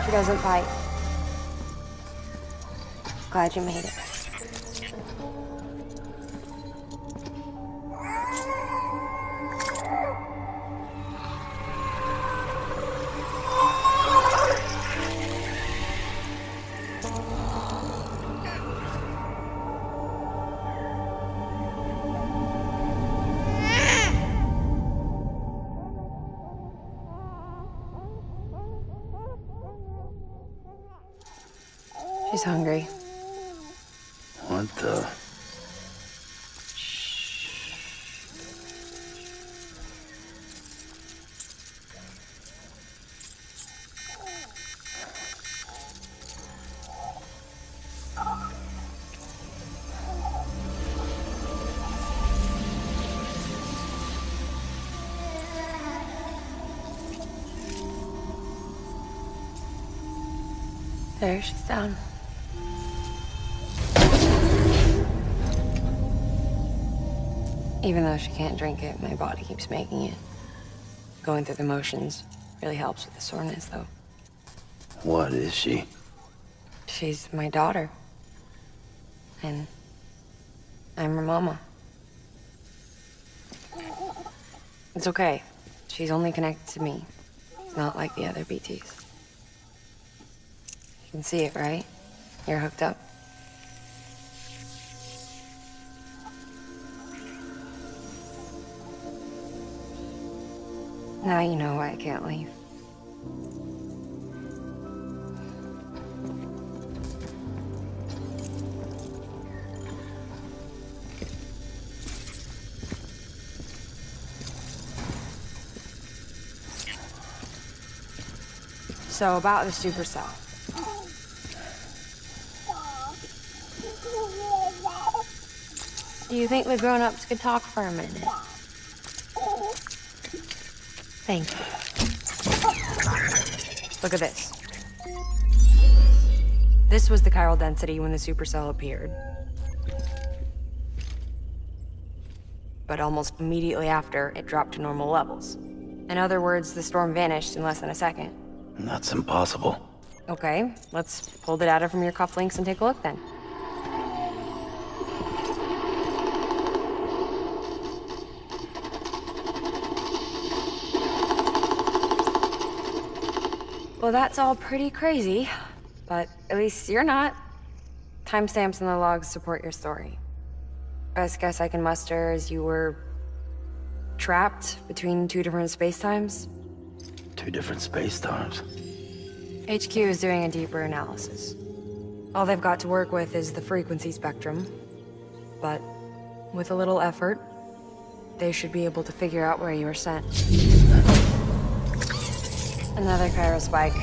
She doesn't bite. Glad you made it. She's hungry. What the? There, she's down. Even though she can't drink it, my body keeps making it. Going through the motions really helps with the soreness, though. What is she? She's my daughter. And I'm her mama. It's okay. She's only connected to me. It's not like the other BTs. You can see it, right? You're hooked up. Now you know why I can't leave. So about the supercell. Do you think the grown-ups could talk for a minute? Thank you. Look at this. This was the chiral density when the supercell appeared. But almost immediately after, it dropped to normal levels. In other words, the storm vanished in less than a second. That's impossible. Okay, let's pull the data from your cufflinks and take a look then. Well, that's all pretty crazy, but at least you're not. Timestamps in the logs support your story. Best guess I can muster is you were trapped between two different spacetimes. Two different space-times. HQ is doing a deeper analysis. All they've got to work with is the frequency spectrum, but with a little effort, they should be able to figure out where you were sent. Another chiral spike.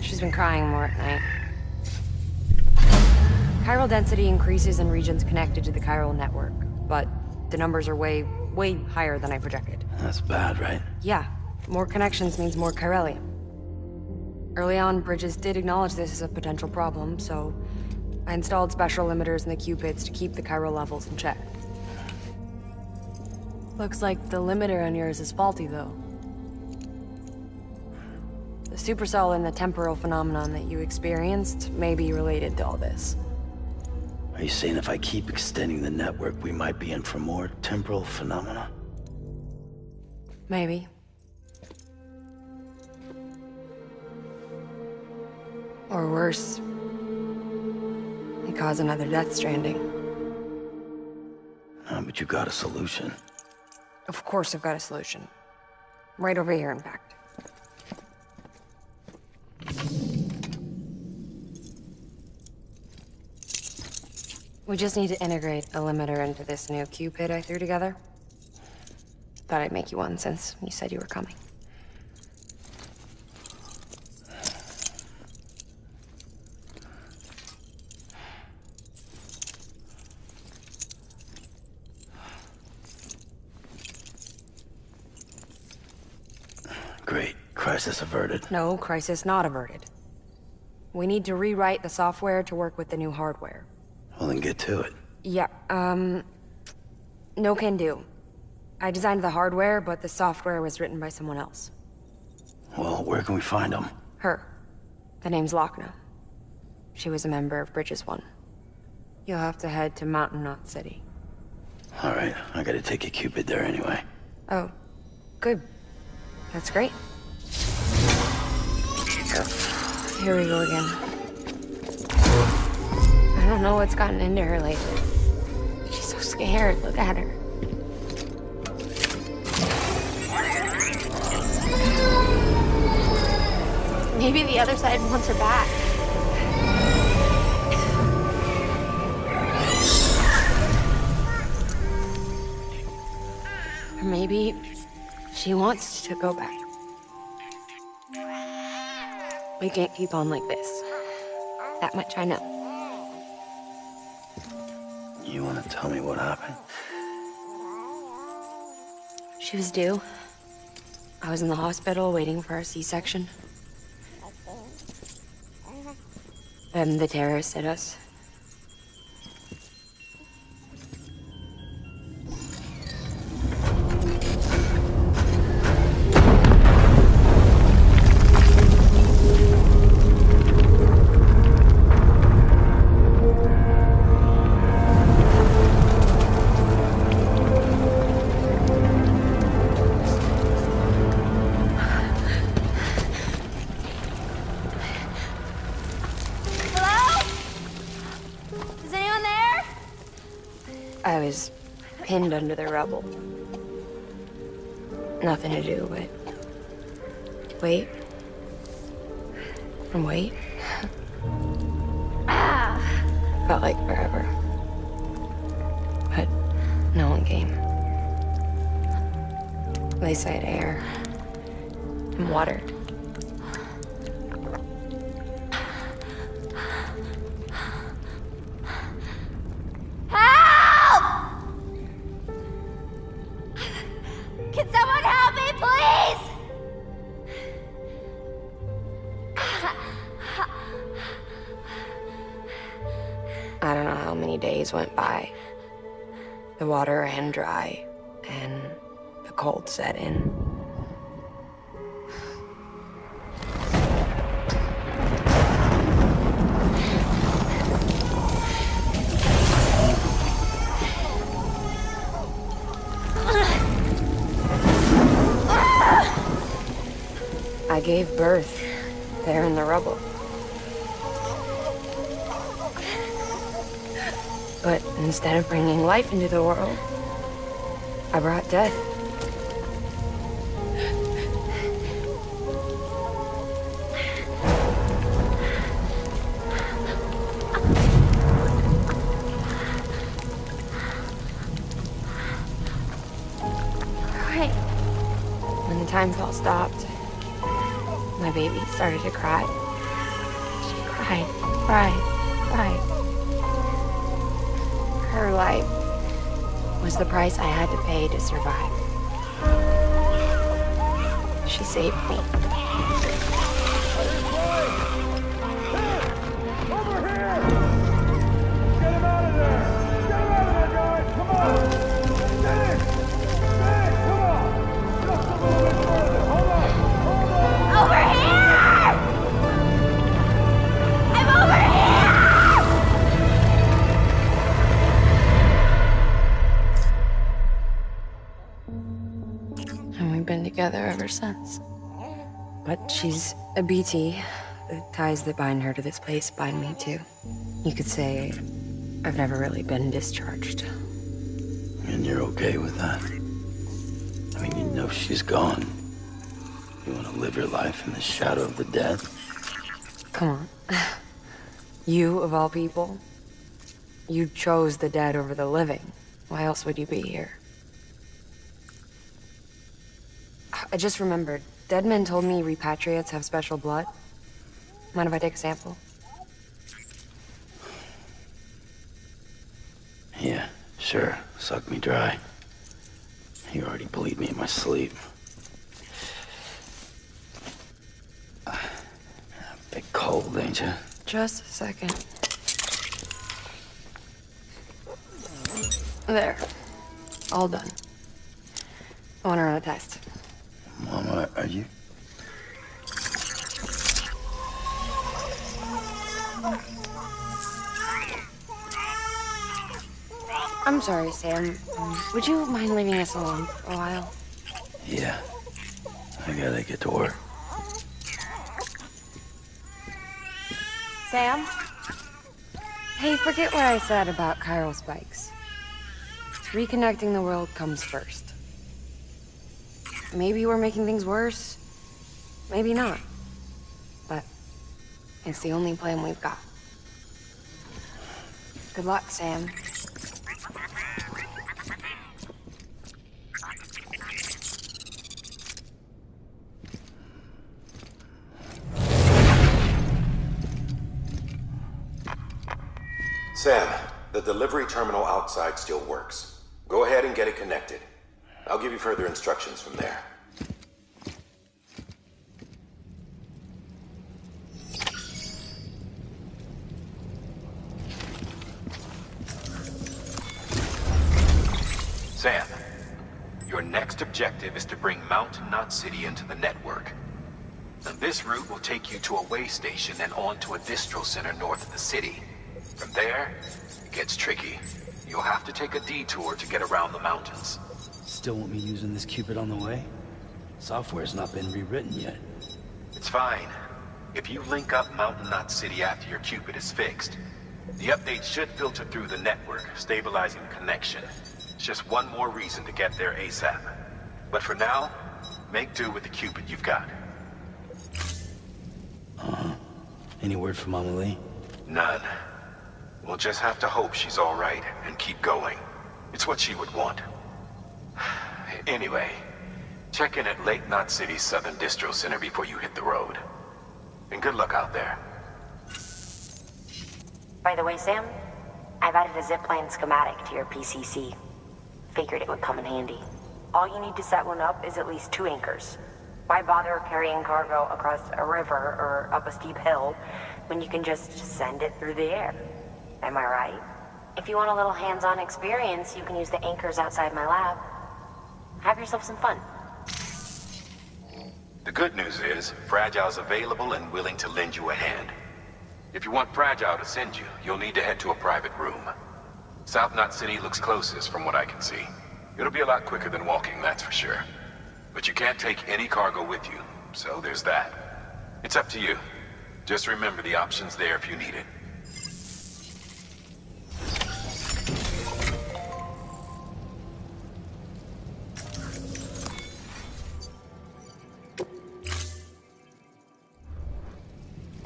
She's been crying more at night. Chiral density increases in regions connected to the chiral network, but the numbers are way higher than I projected. That's bad, right? Yeah, more connections means more chiralium. Early on, Bridges did acknowledge this as a potential problem, so I installed special limiters in the Cupids to keep the chiral levels in check. Looks like the limiter on yours is faulty, though. The supercell and the temporal phenomenon that you experienced may be related to all this. Are you saying if I keep extending the network, we might be in for more temporal phenomena? Maybe. Or worse. It cause another Death Stranding. But you got a solution. Of course I've got a solution. Right over here, in fact. We just need to integrate a limiter into this new Cupid I threw together. Thought I'd make you one since you said you were coming. Great. Crisis averted. No, crisis not averted. We need to rewrite the software to work with the new hardware. Well, then get to it. Yeah, No can do. I designed the hardware, but the software was written by someone else. Well, where can we find them? Her. The name's Lochna. She was a member of Bridges 1. You'll have to head to Mountain Knot City. Alright, I gotta take a Cupid there anyway. Oh, good. That's great. Here we go again. I don't know what's gotten into her lately. She's so scared. Look at her. Maybe the other side wants her back. Or maybe she wants to go back. We can't keep on like this. That much I know. You wanna tell me what happened? She was due. I was in the hospital waiting for a C-section. And the terrorists hit us. I was pinned under the rubble. Nothing to do but wait. And wait. Felt like forever. But no one came. They said air and water. Can someone help me, please? I don't know how many days went by. The water ran dry, and the cold set in. I gave birth there in the rubble. But instead of bringing life into the world, I brought death. Right. When the time fell stopped, my baby started to cry. She cried, cried. Her life was the price I had to pay to survive. She saved me. Over here! Get him out of there! Get him out of there, guys! Come on! Get in! Get in! Come on! Just a little bit further. Hold on! Over here! I'm over here! And we've been together ever since. But she's a BT. The ties that bind her to this place bind me too. You could say I've never really been discharged. And you're okay with that? I mean, you know she's gone. You want to live your life in the shadow of the dead? Come on. You, of all people, you chose the dead over the living. Why else would you be here? I just remembered. Dead men told me repatriates have special blood. Mind if I take a sample? Yeah, sure. Suck me dry. You already bleed me in my sleep. Bit cold, ain't you? Just a second. There. All done. I want to run a test. Mama, are you... I'm sorry, Sam. Would you mind leaving us alone for a while? Yeah. I gotta get to work. Sam? Hey, forget what I said about chiral spikes. Reconnecting the world comes first. Maybe we're making things worse. Maybe not. But it's the only plan we've got. Good luck, Sam. Sam, the delivery terminal outside still works. Go ahead and get it connected. I'll give you further instructions from there. Sam, your next objective is to bring Mountain Knot City into the network. Now, this route will take you to a way station and on to a distro center north of the city. From there, it gets tricky. You'll have to take a detour to get around the mountains. Still want me using this Cupid on the way? Software's not been rewritten yet. It's fine. If you link up Mountain Knot City after your Cupid is fixed, the update should filter through the network, stabilizing the connection. It's just one more reason to get there ASAP. But for now, make do with the Cupid you've got. Any word from Mama Lee? None. We'll just have to hope she's all right and keep going. It's what she would want. Anyway, check in at Lake Knot City's Southern Distro Center before you hit the road. And good luck out there. By the way, Sam, I've added a zipline schematic to your PCC. Figured it would come in handy. All you need to set one up is at least 2 anchors. Why bother carrying cargo across a river or up a steep hill when you can just send it through the air? Am I right? If you want a little hands-on experience, you can use the anchors outside my lab. Have yourself some fun. The good news is, Fragile's available and willing to lend you a hand. If you want Fragile to send you, you'll need to head to a private room. South Knot City looks closest from what I can see. It'll be a lot quicker than walking, that's for sure. But you can't take any cargo with you, so there's that. It's up to you. Just remember the option's there if you need it.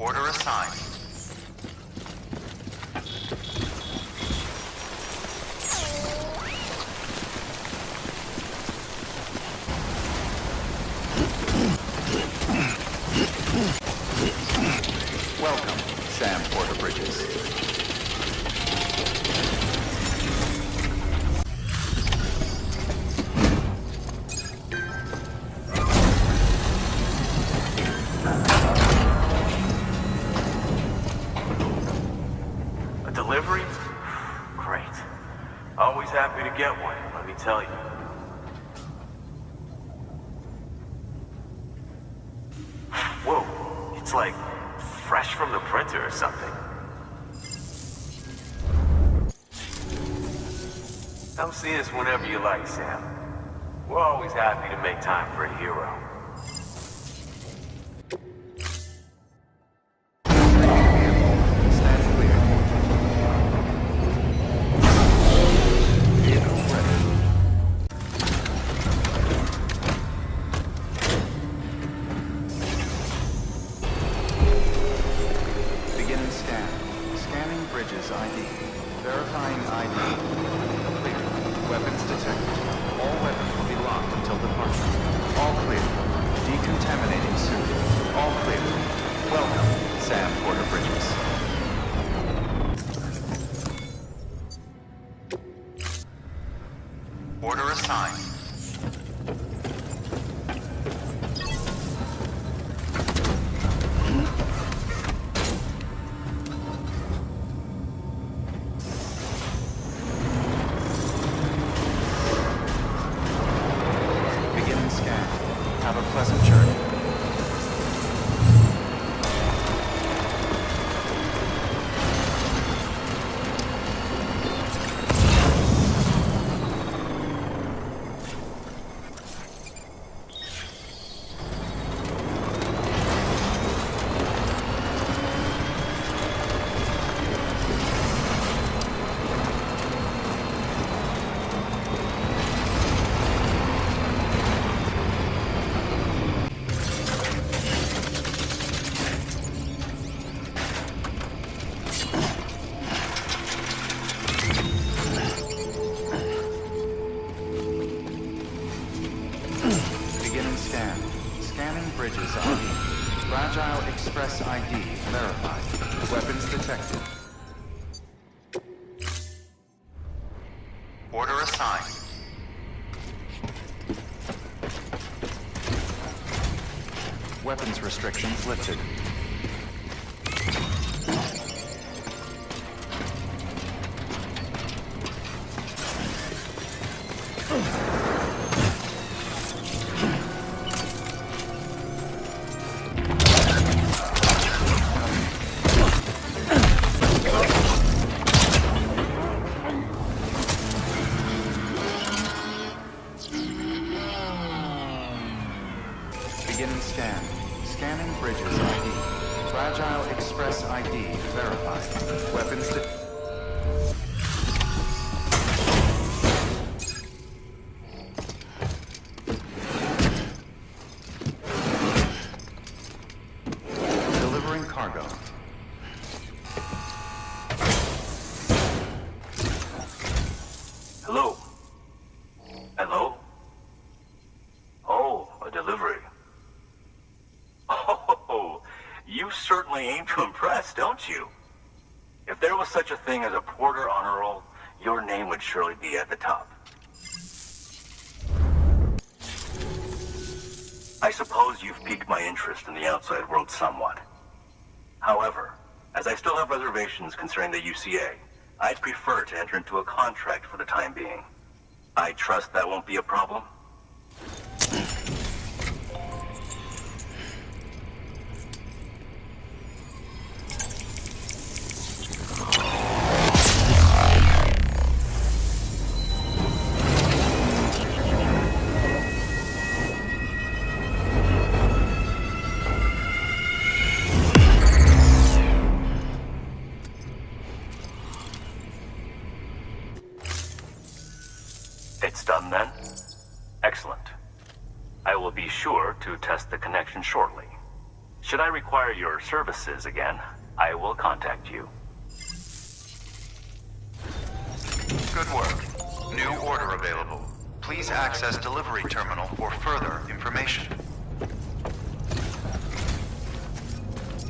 Order assigned. Welcome, Sam Porter Bridges. A delivery? Great. Always happy to get one, let me tell you. Whoa, it's like fresh from the printer or something. Come see us whenever you like, Sam. We're always happy to make time for a hero. Stand clear. Vehicle ready. Beginning scan. Scanning Bridges ID. Verifying ID. Clear. Weapons detected. All weapons will be locked until departure. All clear. Decontaminating suit. All clear. Welcome, Sam Porter Bridges. Order assigned. Fragile Express ID verified. Weapons detected. Order assigned. Weapons restrictions lifted. Beginning scan. Scanning bridges ID. Fragile Express ID verified. Weapons delivering cargo. Hello? Hello? Oh, a delivery. Oh, you certainly aim to impress, don't you? If there was such a thing as a Porter honor roll, your name would surely be at the top. I suppose you've piqued my interest in the outside world somewhat. However, as I still have reservations concerning the UCA, I'd prefer to enter into a contract for the time being. I trust that won't be a problem? It's done then? Excellent. I will be sure to test the connection shortly. Should I require your services again, I will contact you. Good work. New order available. Please access delivery terminal for further information.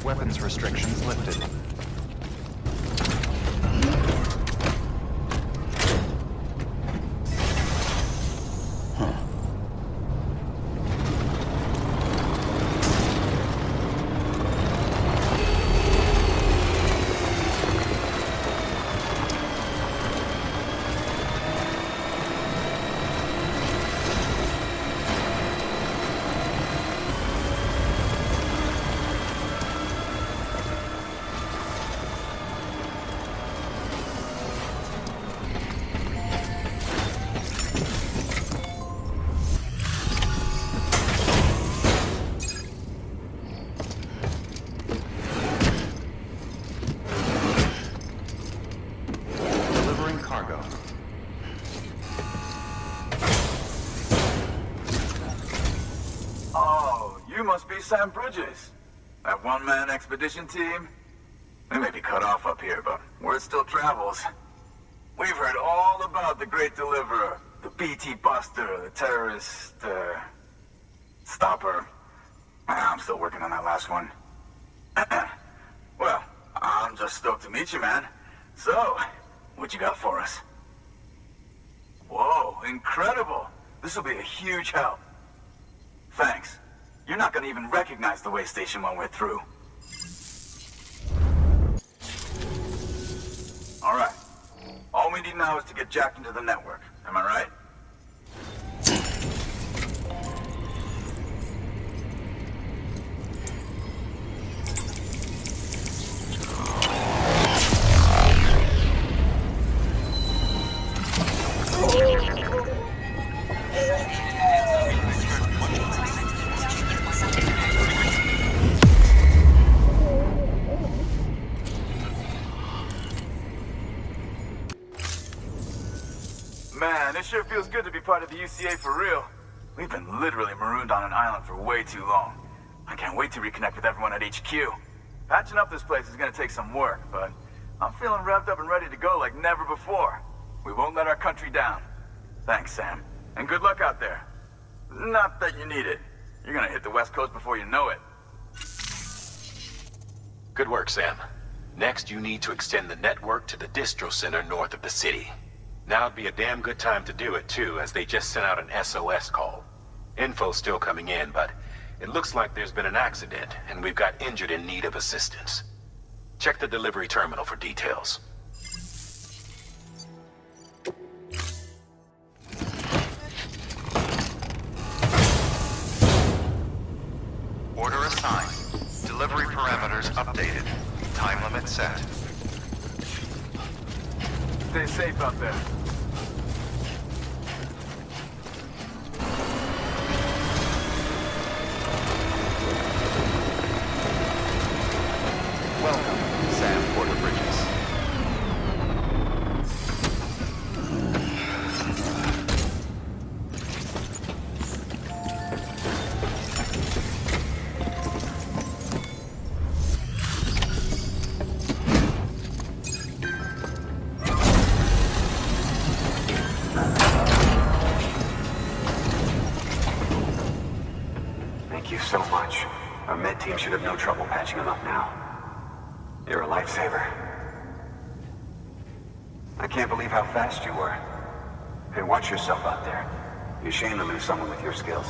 Weapons restrictions lifted. Cargo. Oh, you must be Sam Bridges. That one-man expedition team? We may be cut off up here, but word still travels. We've heard all about the Great Deliverer, the BT Buster, the terrorist, stopper. I'm still working on that last one. Well, I'm just stoked to meet you, man. So, what you got for us? Whoa, incredible. This will be a huge help. Thanks. You're not gonna even recognize the way station when we're through. All right. All we need now is to get jacked into the network. Am I right? Man, it sure feels good to be part of the UCA for real. We've been literally marooned on an island for way too long. I can't wait to reconnect with everyone at HQ. Patching up this place is gonna take some work, but I'm feeling revved up and ready to go like never before. We won't let our country down. Thanks, Sam. And good luck out there. Not that you need it. You're gonna hit the West Coast before you know it. Good work, Sam. Next, you need to extend the network to the distro center north of the city. Now'd be a damn good time to do it, too, as they just sent out an SOS call. Info's still coming in, but it looks like there's been an accident, and we've got injured in need of assistance. Check the delivery terminal for details. Order assigned. Delivery parameters updated. Time limit set. Stay safe out there. Welcome, Sam Porter Bridges. Thank you so much. Our med team should have no trouble patching him up now. You're a lifesaver. I can't believe how fast you were. Hey, watch yourself out there. You're ashamed to lose someone with your skills.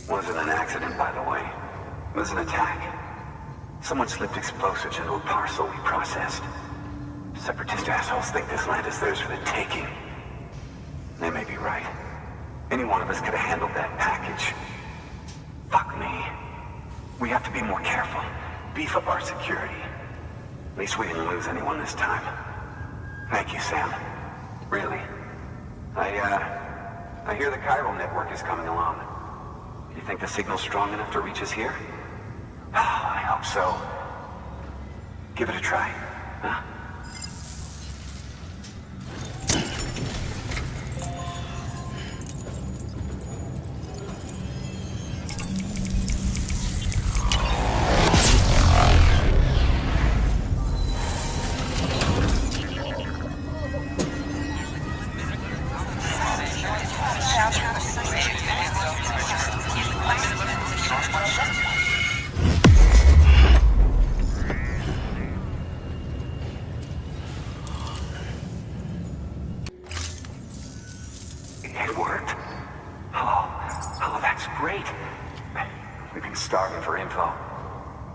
Wasn't an accident, by the way. It was an attack. Someone slipped explosives into a parcel we processed. Separatist assholes think this land is theirs for the taking. They may be right. Any one of us could have handled that package. Fuck me. We have to be more careful. Beef up our security. At least we didn't lose anyone this time. Thank you, Sam. Really. I hear the chiral network is coming along. You think the signal's strong enough to reach us here? Oh, I hope so. Give it a try, huh? It worked. Oh, that's great. We've been starving for info.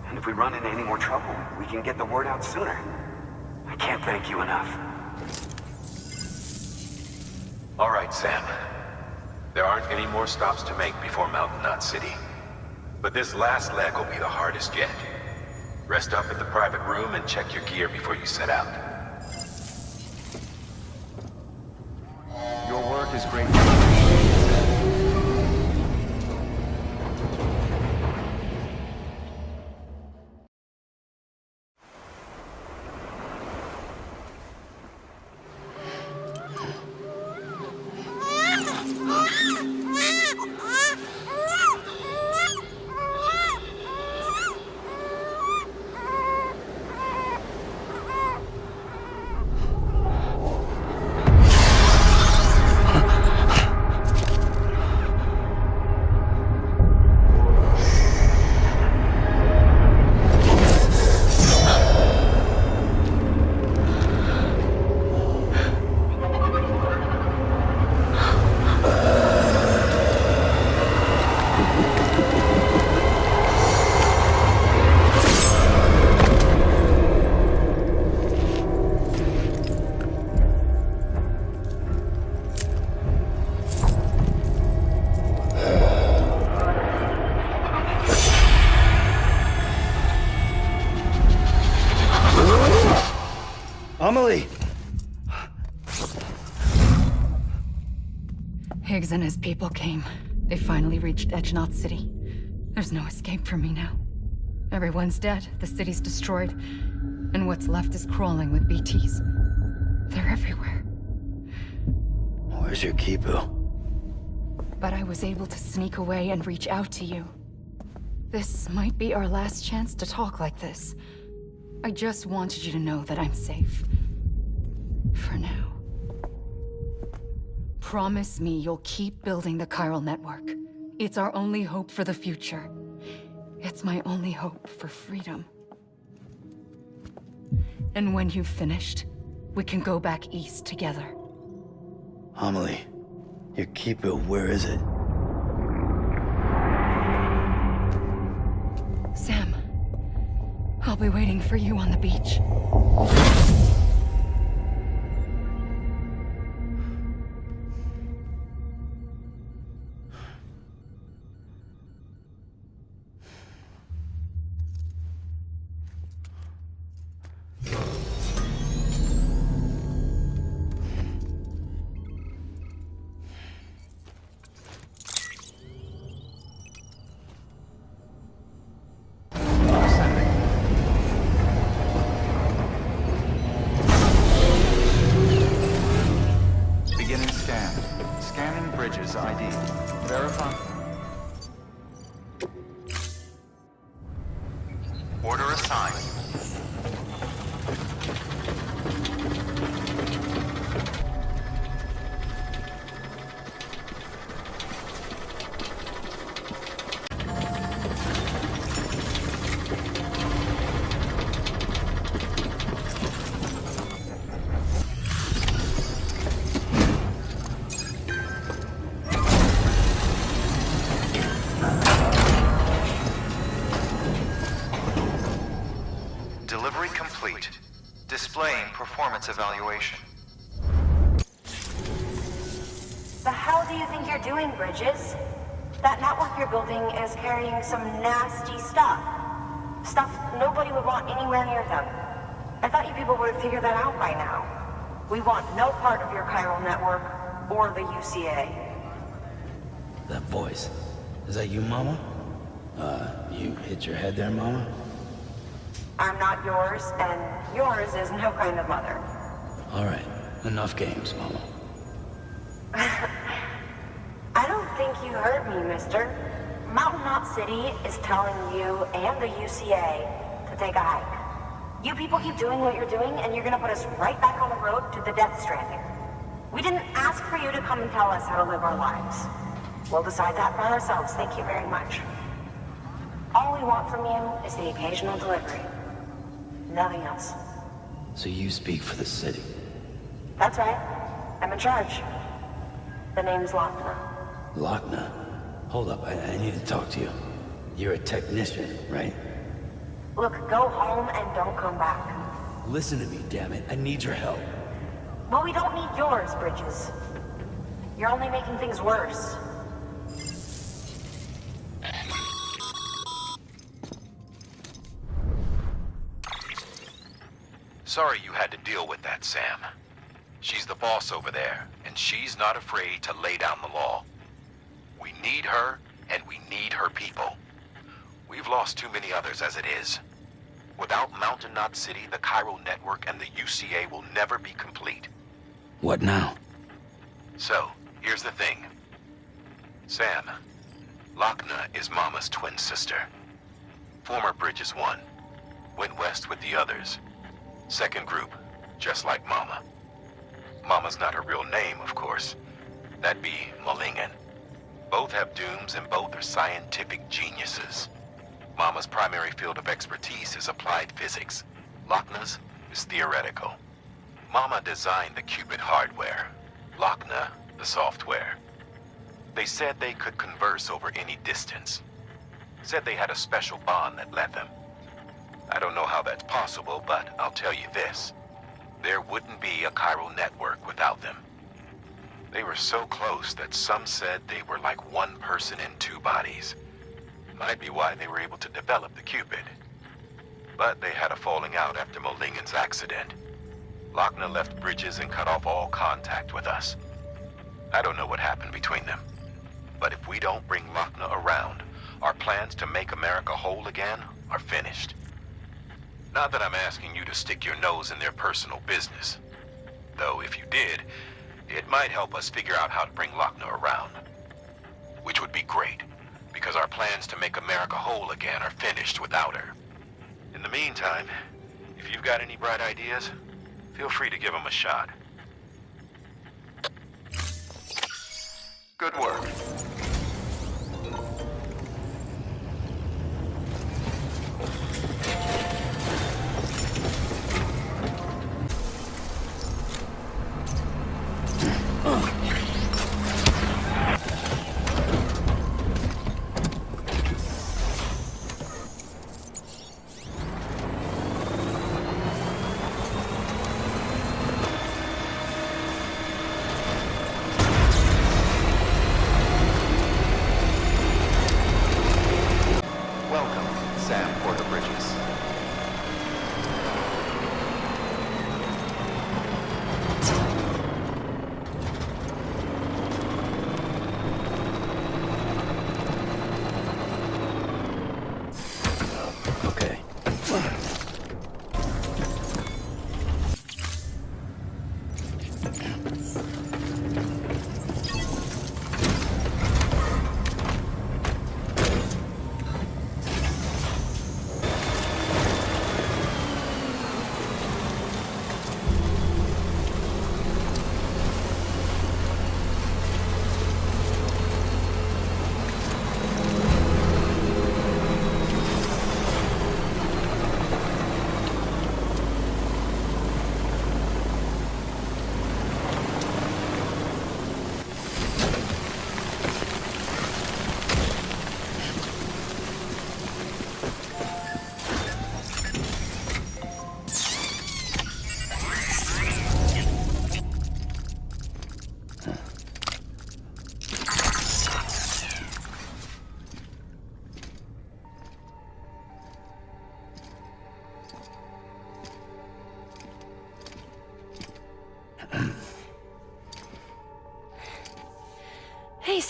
And if we run into any more trouble, we can get the word out sooner. I can't thank you enough. All right, Sam. There aren't any more stops to make before Mountain Knot City. But this last leg will be the hardest yet. Rest up at the private room and check your gear before you set out. Your work is great. Amelie! Higgs and his people came. They finally reached Edge Knot City. There's no escape for me now. Everyone's dead, the city's destroyed, and what's left is crawling with BTs. They're everywhere. Where's your Kipu? But I was able to sneak away and reach out to you. This might be our last chance to talk like this. I just wanted you to know that I'm safe. For now. Promise me you'll keep building the chiral network. It's our only hope for the future. It's my only hope for freedom. And when you've finished, we can go back east together. Amelie, your keeper, where is it? Sam, I'll be waiting for you on the beach. ID. Verify. Order assigned. Delivery complete. Displaying performance evaluation. The hell do you think you're doing, Bridges? That network you're building is carrying some nasty stuff. Stuff nobody would want anywhere near them. I thought you people would have figured that out by now. We want no part of your chiral network or the UCA. That voice. Is that you, Mama? You hit your head there, Mama? I'm not yours, and yours is no kind of mother. All right. Enough games, Mama. I don't think you heard me, mister. Mountain Knot City is telling you and the UCA to take a hike. You people keep doing what you're doing, and you're gonna put us right back on the road to the Death Stranding. We didn't ask for you to come and tell us how to live our lives. We'll decide that for ourselves, thank you very much. All we want from you is the occasional delivery. Nothing else. So you speak for the city? That's right. I'm in charge. The name's Lochner. Lochner? Hold up, I need to talk to you. You're a technician, right? Look, go home and don't come back. Listen to me, damn it. I need your help. Well, we don't need yours, Bridges. You're only making things worse. Sorry you had to deal with that, Sam. She's the boss over there, and she's not afraid to lay down the law. We need her, and we need her people. We've lost too many others as it is. Without Mountain Knot City, the chiral network, and the UCA will never be complete. What now? So, here's the thing. Sam, Lochner is Mama's twin sister. Former Bridges 1. Went west with the others. Second group, just like Mama. Mama's not her real name, of course. That'd be Malingen. Both have dooms and both are scientific geniuses. Mama's primary field of expertise is applied physics. Lochner's is theoretical. Mama designed the qubit hardware. Lochner, the software. They said they could converse over any distance. Said they had a special bond that led them. I don't know how that's possible, but I'll tell you this. There wouldn't be a chiral network without them. They were so close that some said they were like one person in two bodies. Might be why they were able to develop the qubit. But they had a falling out after Molingen's accident. Lochner left Bridges and cut off all contact with us. I don't know what happened between them. But if we don't bring Lochner around, our plans to make America whole again are finished. Not that I'm asking you to stick your nose in their personal business. Though if you did, it might help us figure out how to bring Lochner around. Which would be great, because our plans to make America whole again are finished without her. In the meantime, if you've got any bright ideas, feel free to give them a shot. Good work.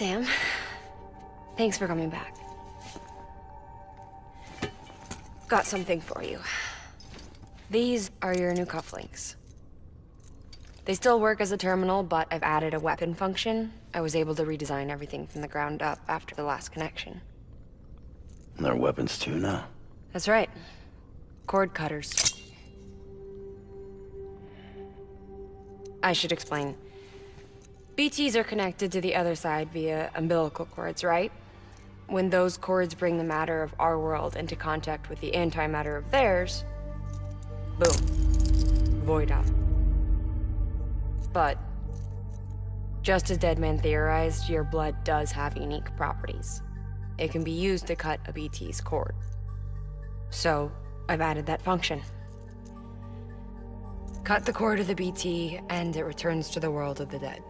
Sam. Thanks for coming back. Got something for you. These are your new cufflinks. They still work as a terminal, but I've added a weapon function. I was able to redesign everything from the ground up after the last connection. And they're weapons too now? That's right. Cord cutters. I should explain. BTs are connected to the other side via umbilical cords, right? When those cords bring the matter of our world into contact with the antimatter of theirs, boom. Void out. But, just as Deadman theorized, your blood does have unique properties. It can be used to cut a BT's cord. So, I've added that function. Cut the cord of the BT, and it returns to the world of the dead.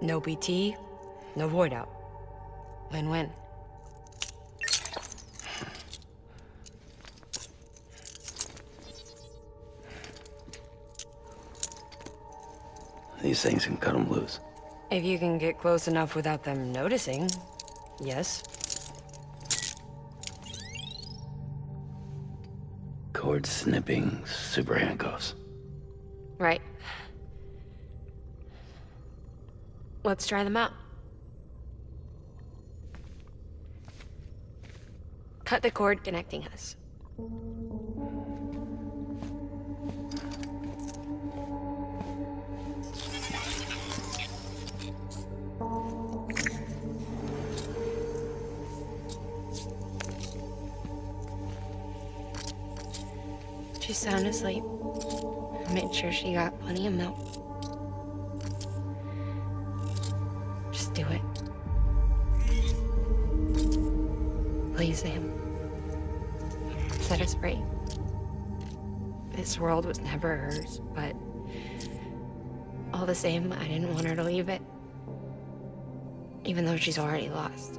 No BT, no void out. Win-win. These things can cut them loose. If you can get close enough without them noticing, yes. Cord snipping super handcuffs. Right. Let's try them out. Cut the cord connecting us. She's sound asleep. I made sure she got plenty of milk. Just do it. Please, Sam. Set us free. This world was never hers, but all the same, I didn't want her to leave it. Even though she's already lost.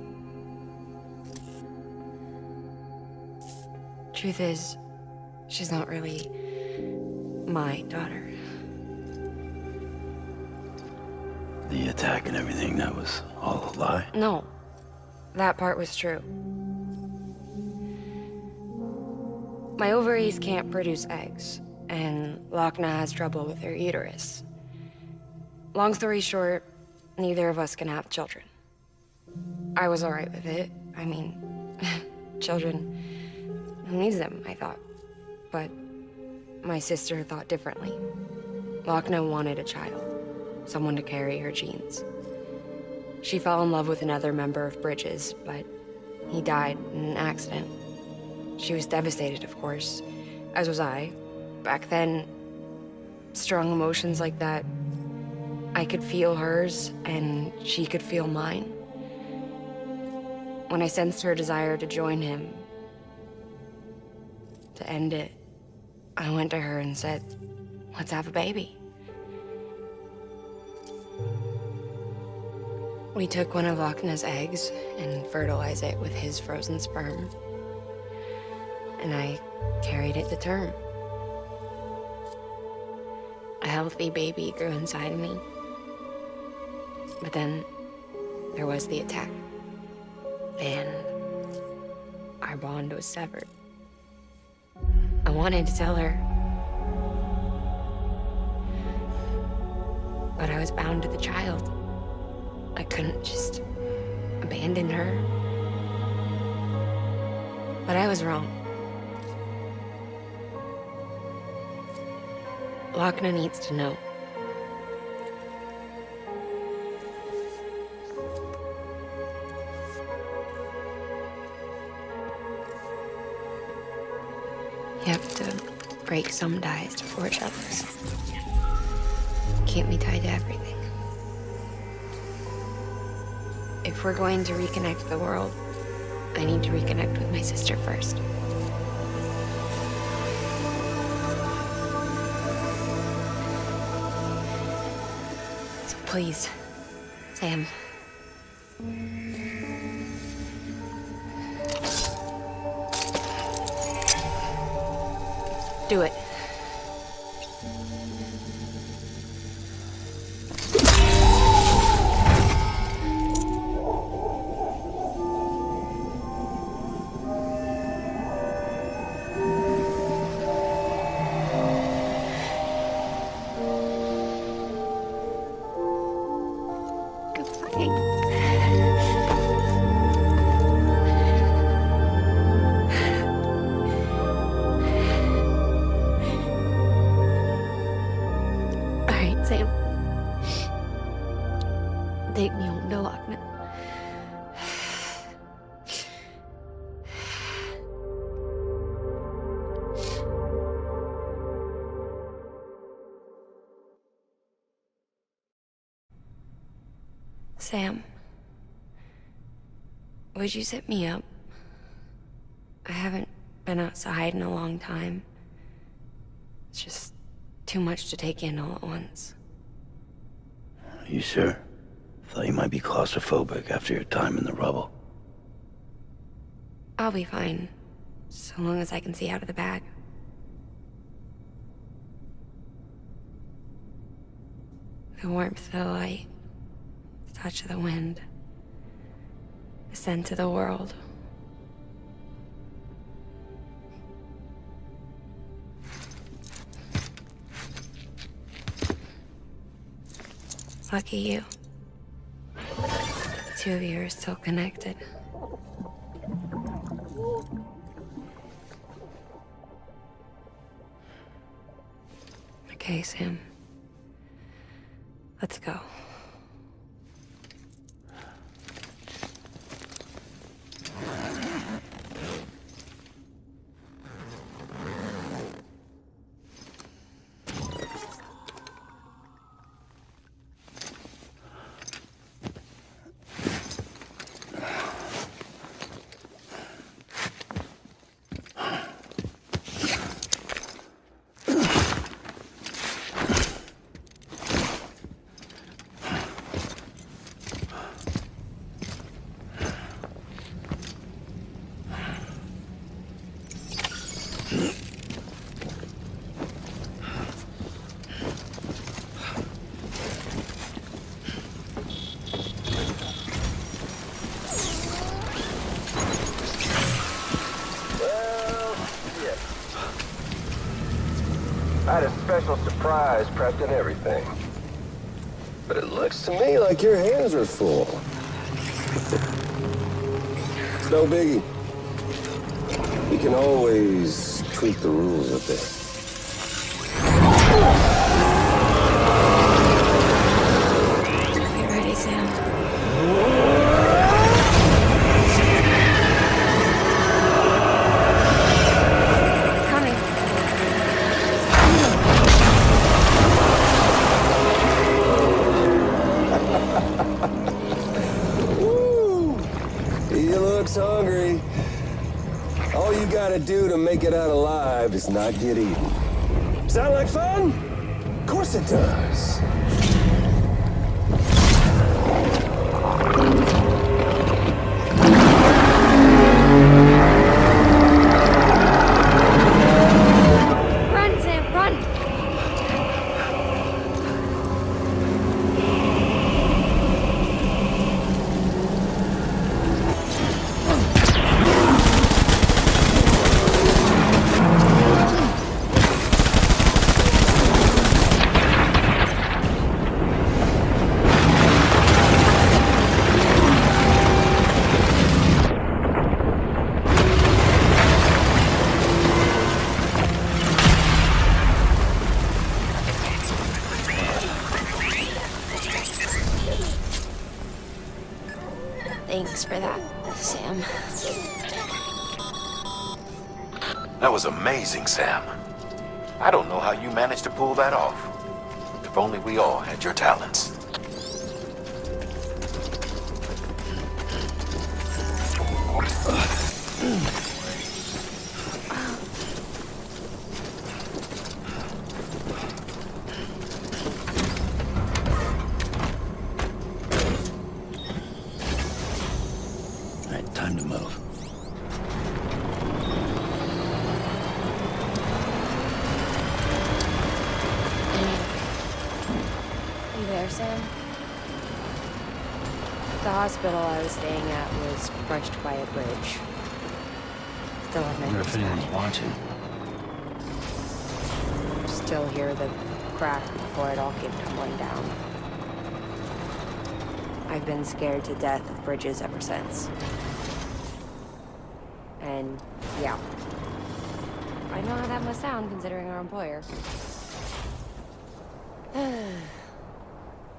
Truth is, she's not really my daughter. The attack and everything, that was all a lie? No, that part was true. My ovaries can't produce eggs, and Lochna has trouble with her uterus. Long story short, neither of us can have children. I was alright with it. I mean, children, who needs them, I thought. But my sister thought differently. Lochna wanted a child, someone to carry her genes. She fell in love with another member of Bridges, but he died in an accident. She was devastated, of course, as was I. Back then, strong emotions like that, I could feel hers, and she could feel mine. When I sensed her desire to join him, to end it, I went to her and said, let's have a baby. We took one of Lochna's eggs and fertilized it with his frozen sperm. And I carried it to term. A healthy baby grew inside of me. But then there was the attack. And our bond was severed. I wanted to tell her. But I was bound to the child. I couldn't just abandon her. But I was wrong. Lochna needs to know. You have to break some ties to forge others. Can't be tied to everything. If we're going to reconnect the world, I need to reconnect with my sister first. So please, Sam. Do it. Sam. Take me home to Lockman. Sam, would you sit me up? I haven't been outside in a long time. It's just too much to take in all at once. You sure? Thought you might be claustrophobic after your time in the rubble. I'll be fine, so long as I can see out of the bag. The warmth of the light, the touch of the wind, the scent of the world. Lucky you. The two of you are still connected. Okay, Sam. Let's go. I had a special surprise prepped and everything. But it looks to me like your hands are full. It's no biggie. You can always tweak the rules a bit. Get ready, Sam. Hungry. All you gotta do to make it out alive is not get eaten. Sound like fun? Of course it does. Run, Sam, run! Thanks for that, Sam. That was amazing, Sam. I don't know how you managed to pull that off. If only we all had your talents. Time to move. You there, Sam? The hospital I was staying at was brushed by a bridge. Still have I wonder if anyone's watching. Still hear the crack before it all came tumbling down. I've been scared to death of bridges ever since. And, yeah. I know how that must sound considering our employer.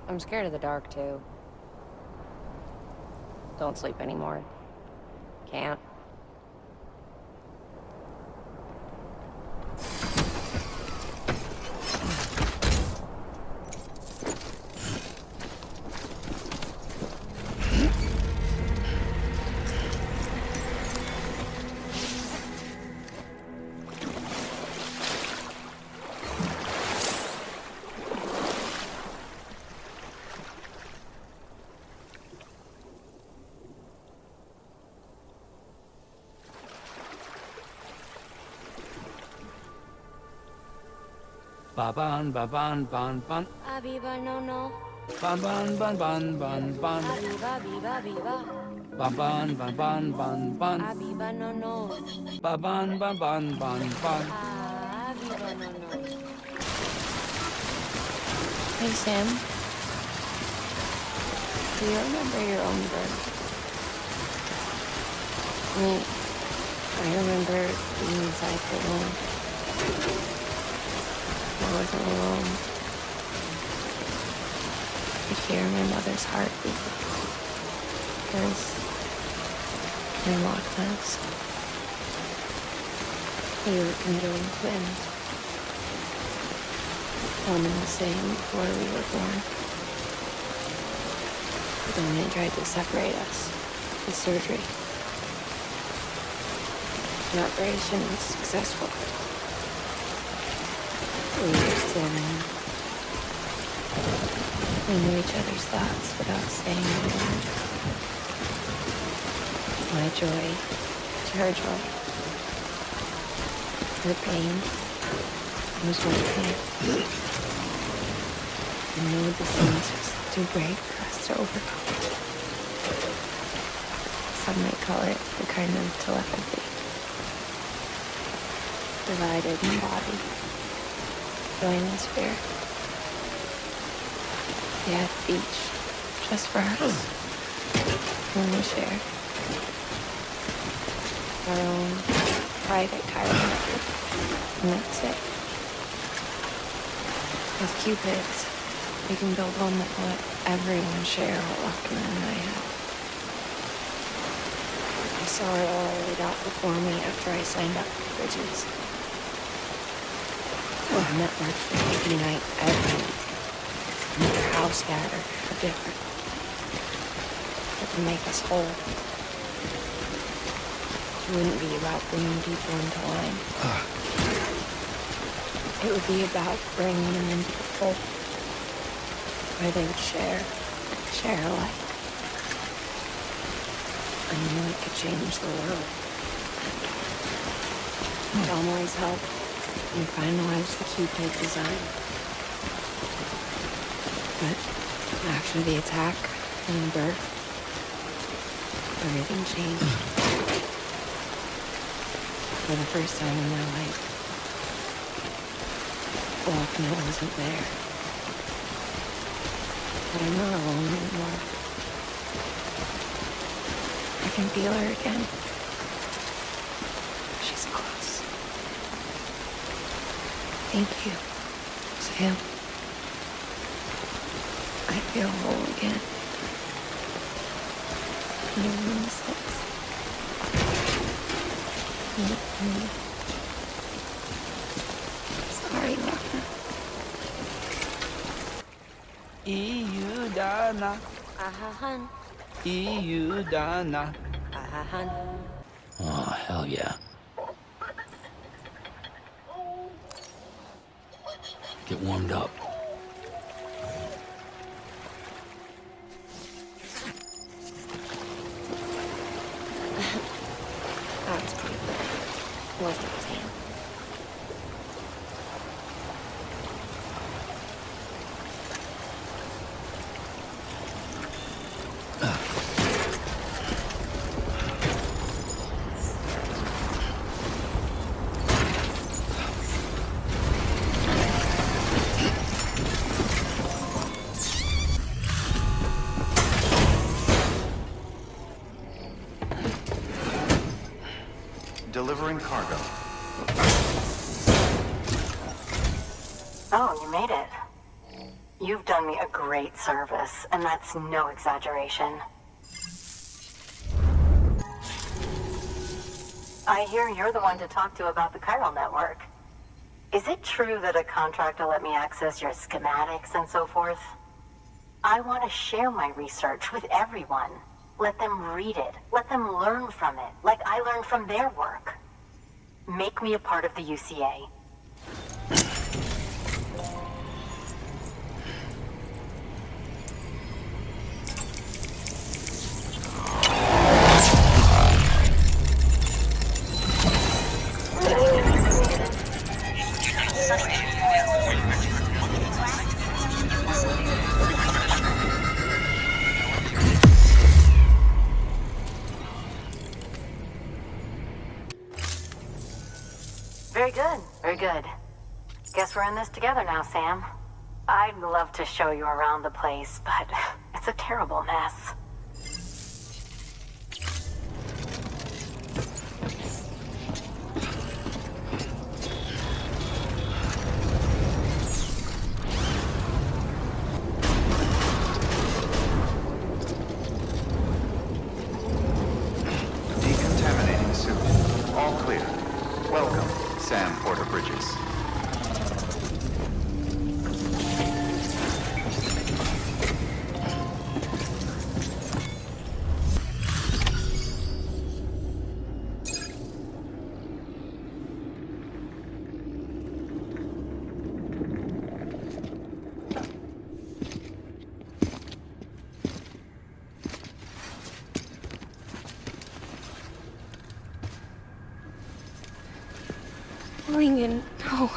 I'm scared of the dark, too. Don't sleep anymore. Can't. Ba-ban, ba-ban, ban, ban. Abiba no no. Ban, ban, ban, ban, ban, ban. Abiba biba biba. Ba-ban, ba-ban, ban, ban. Abiba no no. Ba-ban, ban, ban, ban, ban. Abiba no no. Hey, Sam. Do you remember your own birth? I remember being inside the womb. I wasn't alone. I could hear my mother's heartbeat. Because in Loch Ness, we were conjoined twins. One and the same before we were born. But then they tried to separate us with surgery. The operation was successful. We were still in. We knew each other's thoughts without saying a word. My joy to her joy. Her pain was my pain. I knew the scenes was too great for us to overcome. Some might call it the kind of telepathy. Divided in body. Joining spirit. Yeah, each just for us. And we share our own private chiropractor. And that's it. With Cupids, we can build one that will let everyone share what Lochner and I have. I saw it all laid out before me after I signed up for Bridges. A network that would unite everyone, no matter how scattered or different, that would make us whole. It wouldn't be about bringing people into line. It would be about bringing them into the fold, where they would share alike. I knew it could change the world. It always helped. We finalized the Cupid design. But after the attack and the birth, everything changed. For the first time in my life, Lochner wasn't there. But I'm not alone anymore. I can feel her again. She's close. Thank you, Sam. I feel whole again. Even 6. Sorry, Lochner. Iudana. Ahahan. Iudana. Ahahan. Oh, hell yeah. Get warmed up. That's pretty good. Wasn't it, Sam? Delivering cargo. Oh, you made it. You've done me a great service, and that's no exaggeration. I hear you're the one to talk to about the chiral network. Is it true that a contract will let me access your schematics and so forth? I want to share my research with everyone. Let them read it. Let them learn from it, like I learned from their work. Make me a part of the UCA. Very good, very good. Guess we're in this together now, Sam. I'd love to show you around the place, but it's a terrible mess. Decontaminating suit. All clear. Welcome, Sam Porter Bridges. Lincoln, no.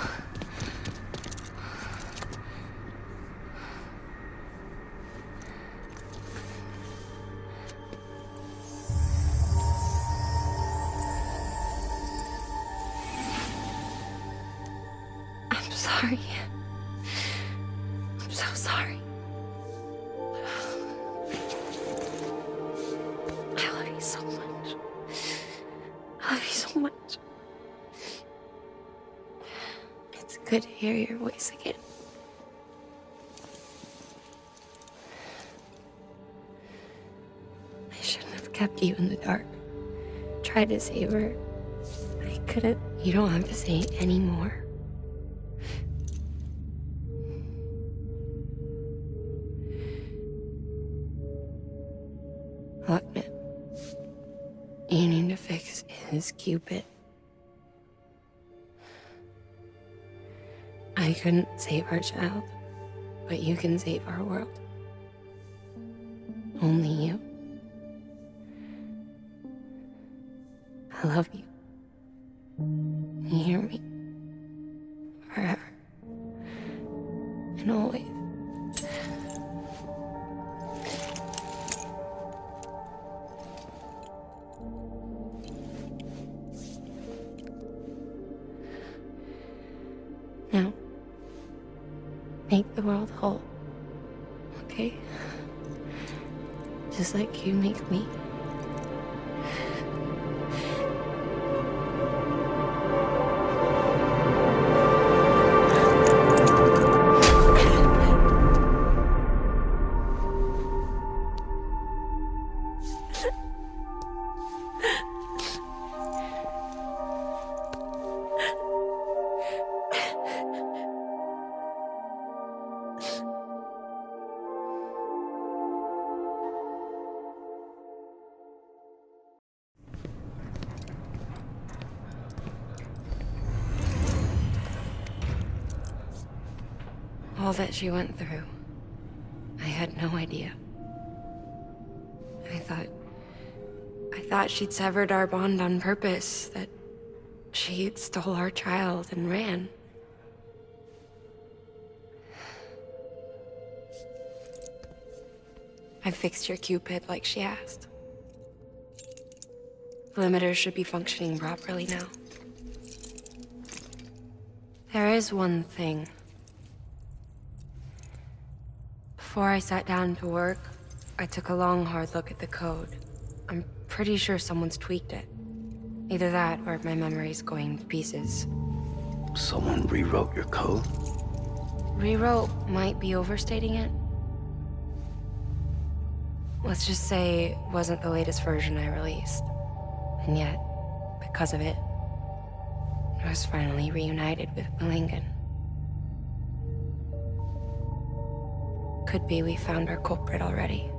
I'm sorry. I'm so sorry. I love you so much. I love you so much. It's good to hear your voice again. I shouldn't have kept you in the dark. Tried to save her. I couldn't. You don't have to say any more. Look, man. You need to fix his Cupid. I couldn't save our child, but you can save our world. Only you. I love you. You hear me? Forever. And always. Now, make the world whole, okay? Just like you make me. All that she went through, I had no idea. I thought she'd severed our bond on purpose, that she stole our child and ran. I fixed your Cupid like she asked. The limiter should be functioning properly now. There is one thing. Before I sat down to work, I took a long, hard look at the code. I'm pretty sure someone's tweaked it. Either that, or my memory's going to pieces. Someone rewrote your code? Rewrote might be overstating it. Let's just say it wasn't the latest version I released. And yet, because of it, I was finally reunited with Malingen. Could be we found our culprit already.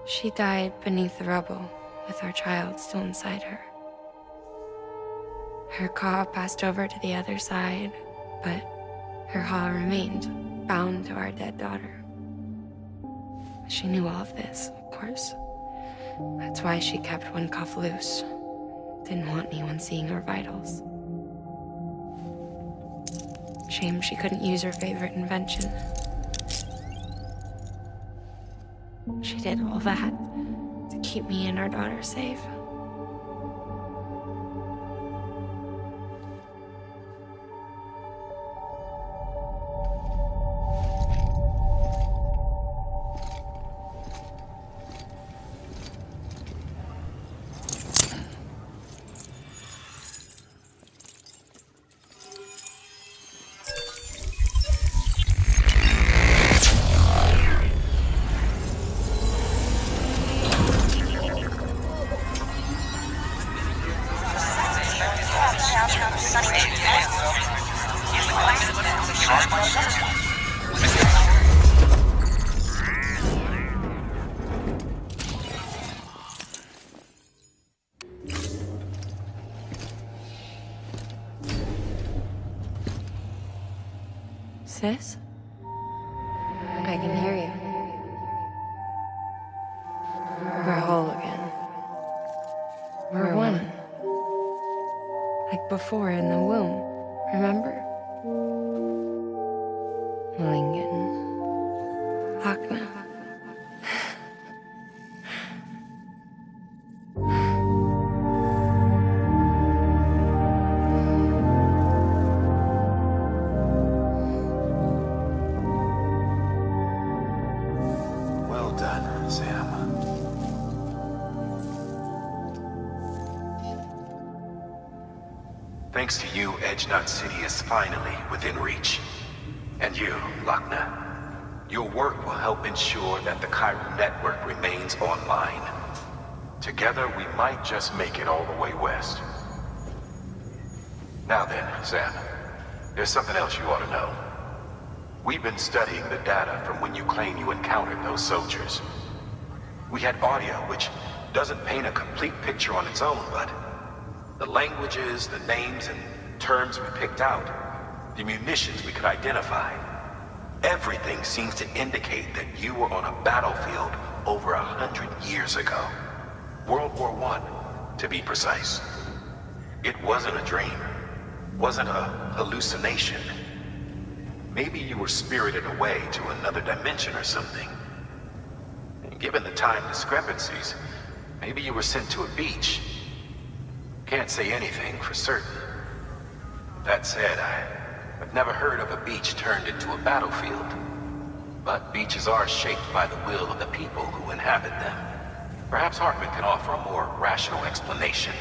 She died beneath the rubble, with our child still inside her. Her Ka passed over to the other side, but her Ha remained, bound to our dead daughter. She knew all of this, of course. That's why she kept one cuff loose. Didn't want anyone seeing her vitals. Shame she couldn't use her favorite invention. She did all that to keep me and our daughter safe. Sis? I can hear you. We're whole again. We're one. Like before in the womb, remember? Malingen. Akna. Well done, Sam. Thanks to you, Edgenut City is finally within reach. And you, Lakna, your work will help ensure that the Chiral network remains online. Together, we might just make it all the way west. Now then, Sam, there's something else you ought to know. We've been studying the data from when you claim you encountered those soldiers. We had audio which doesn't paint a complete picture on its own, but the languages, the names, and terms we picked out, the munitions we could identify, everything seems to indicate that you were on a battlefield over 100 years ago. World War I, to be precise. It wasn't a dream, wasn't a hallucination. Maybe you were spirited away to another dimension or something. And given the time discrepancies, maybe you were sent to a beach. Can't say anything for certain. That said, I've never heard of a beach turned into a battlefield. But beaches are shaped by the will of the people who inhabit them. Perhaps Hartman can offer a more rational explanation.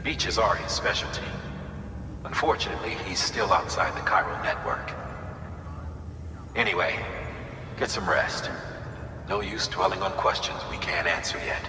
Beaches are his specialty. Unfortunately, he's still outside the Chiral network. Anyway, get some rest. No use dwelling on questions we can't answer yet.